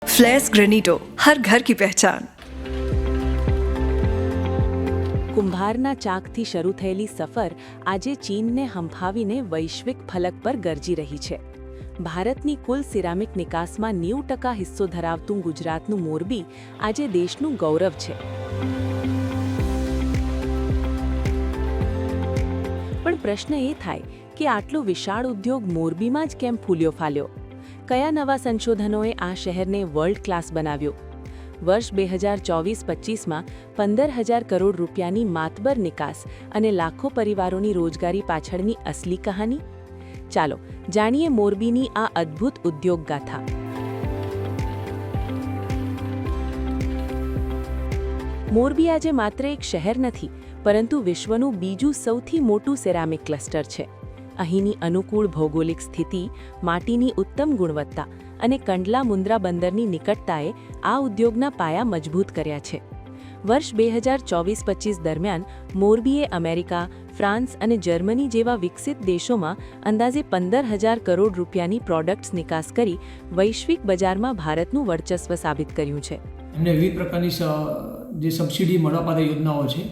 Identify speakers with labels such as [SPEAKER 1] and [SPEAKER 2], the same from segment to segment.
[SPEAKER 1] फ्लेयर्स ग्रेनिटो हर घर की पहचान।
[SPEAKER 2] કુંભારના ચાકથી શરૂ થયેલી સફર આજે ચીનને હંફાવીને વૈશ્વિક ફલક પર ગરજી રહી છે. ભારતની કુલ સિરામિક નિકાસમાં 90% હિસ્સો ધરાવતું ગુજરાતનું મોરબી આજે દેશનું ગૌરવ છે. પણ પ્રશ્ન એ થાય કે આટલો વિશાળ ઉદ્યોગ મોરબીમાં જ કેમ ફૂલ્યો ફાલ્યો? કયા નવા સંશોધનોએ આ શહેરને વર્લ્ડ ક્લાસ બનાવ્યો? વર્ષ 2024-25માં 15,000 કરોડ રૂપિયાની માતબર નિકાસ અને લાખો પરિવારોની રોજગારી પાછળની અસલી કહાની? ચાલો જાણીએ મોરબીની આ અદ્ભુત ઉદ્યોગ ગાથા. મોરબી આજે માત્ર એક શહેર નથી, પરંતુ વિશ્વનું બીજું સૌથી મોટું સિરામિક ક્લસ્ટર છે. અહીંની અનુકૂળ ભૌગોલિક સ્થિતિ, માટીની ઉત્તમ ગુણવત્તા અને કંડલા મુન્દ્રા બંદરની નિકટતાએ આ ઉદ્યોગના પાયા મજબૂત કર્યા છે. વર્ષ 2024-25 દરમિયાન મોરબીએ અમેરિકા, ફ્રાન્સ અને જર્મની જેવા વિકસિત દેશોમાં અંદાજે 15,000 કરોડ રૂપિયાની પ્રોડક્ટ્સ નિકાસ કરી વૈશ્વિક બજારમાં ભારતનું વર્ચસ્વ સાબિત કર્યું છે.
[SPEAKER 3] એમને વિવિધ પ્રકારની જે સબસિડી મળવાપાત્ર યોજનાઓ છે,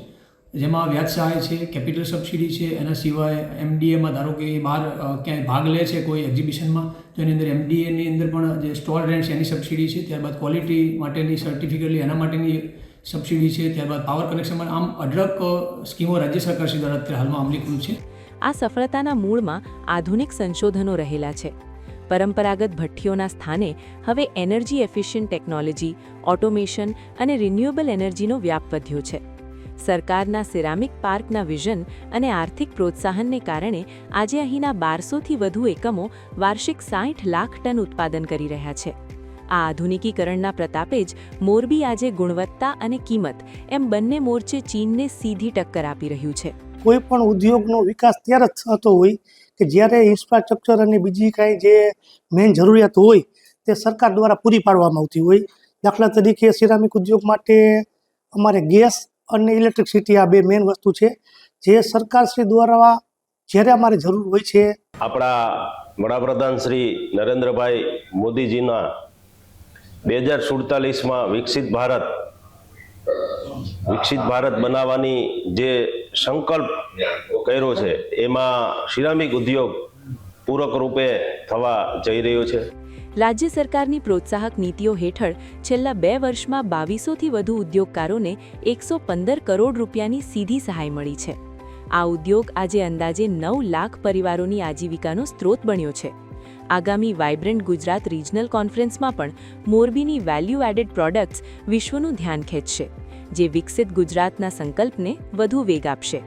[SPEAKER 3] જેમાં વ્યાજ સહાય છે, કેપિટલ સબસિડી છે. એના સિવાય એમડીએમાં ધારો કે બહાર ક્યાંય ભાગ લે છે કોઈ એક્ઝિબિશનમાં, તો એની અંદર એમડીએની અંદર પણ જે સ્ટોલ રેન્ટ છે એની સબસિડી છે. ત્યારબાદ ક્વોલિટી માટેની સર્ટિફિકેટ એના માટેની સબસિડી છે. ત્યારબાદ પાવર કનેક્શનમાં આમ અઢળક સ્કીમો રાજ્ય સરકાર શ્રી દ્વારા અત્યારે હાલમાં અમલીકૃત છે.
[SPEAKER 2] આ સફળતાના મૂળમાં આધુનિક સંશોધનો રહેલા છે. પરંપરાગત ભઠ્ઠીઓના સ્થાને હવે એનર્જી એફિશિયન્ટ ટેકનોલોજી, ઓટોમેશન અને રિન્યુએબલ એનર્જીનો વ્યાપ વધ્યો છે. સરકારના સિરામિક પાર્કના વિઝન અને આર્થિક પ્રોત્સાહનને કારણે આજે અહીંના 1200થી વધુ એકમો વાર્ષિક 60 લાખ ટન ઉત્પાદન કરી રહ્યા છે. આ આધુનિકીકરણના પ્રતાપે જ મોરબી આજે ગુણવત્તા અને કિંમત એમ બંને મોરચે ચીનને સીધી ટક્કર આપી રહ્યું છે.
[SPEAKER 4] કોઈ પણ ઉદ્યોગનો વિકાસ ત્યારે જ થતો હોય કે જ્યારે ઇન્ફ્રાસ્ટ્રક્ચર અને બીજી કાંઈ જે મેઇન જરૂરિયાત હોય તે સરકાર દ્વારા પૂરી પાડવામાં આવતી હોય. દાખલા તરીકે સિરામિક ઉદ્યોગ માટે અમારે ગેસ અને ઇલેક્ટ્રિસિટી આ બે મેઇન વસ્તુ છે, જે સરકારશ્રી દ્વારા જ્યારે અમારે જરૂર હોય છે.
[SPEAKER 5] આપણા વડાપ્રધાન શ્રી નરેન્દ્રભાઈ મોદીજીના 2047માં વિકસિત ભારત બનાવવાની જે સંકલ્પ કર્યો છે, એમાં સિરામિક ઉદ્યોગ પૂરક રૂપે થવા જઈ રહ્યો છે.
[SPEAKER 2] રાજ્ય સરકારની પ્રોત્સાહક નીતિઓ હેઠળ છેલ્લા 2 વર્ષમાં 2200થી વધુ ઉદ્યોગકારોને 115 કરોડ રૂપિયાની સીધી સહાય મળી છે. આ ઉદ્યોગ આજે અંદાજે 9 લાખ પરિવારોની આજીવિકાનો સ્ત્રોત બન્યો છે. આગામી વાઇબ્રન્ટ ગુજરાત રિજનલ કોન્ફરન્સમાં પણ મોરબીની વેલ્યુ એડેડ પ્રોડક્ટ્સ વિશ્વનું ધ્યાન ખેંચશે, જે વિકસિત ગુજરાતના સંકલ્પને વધુ વેગ આપશે.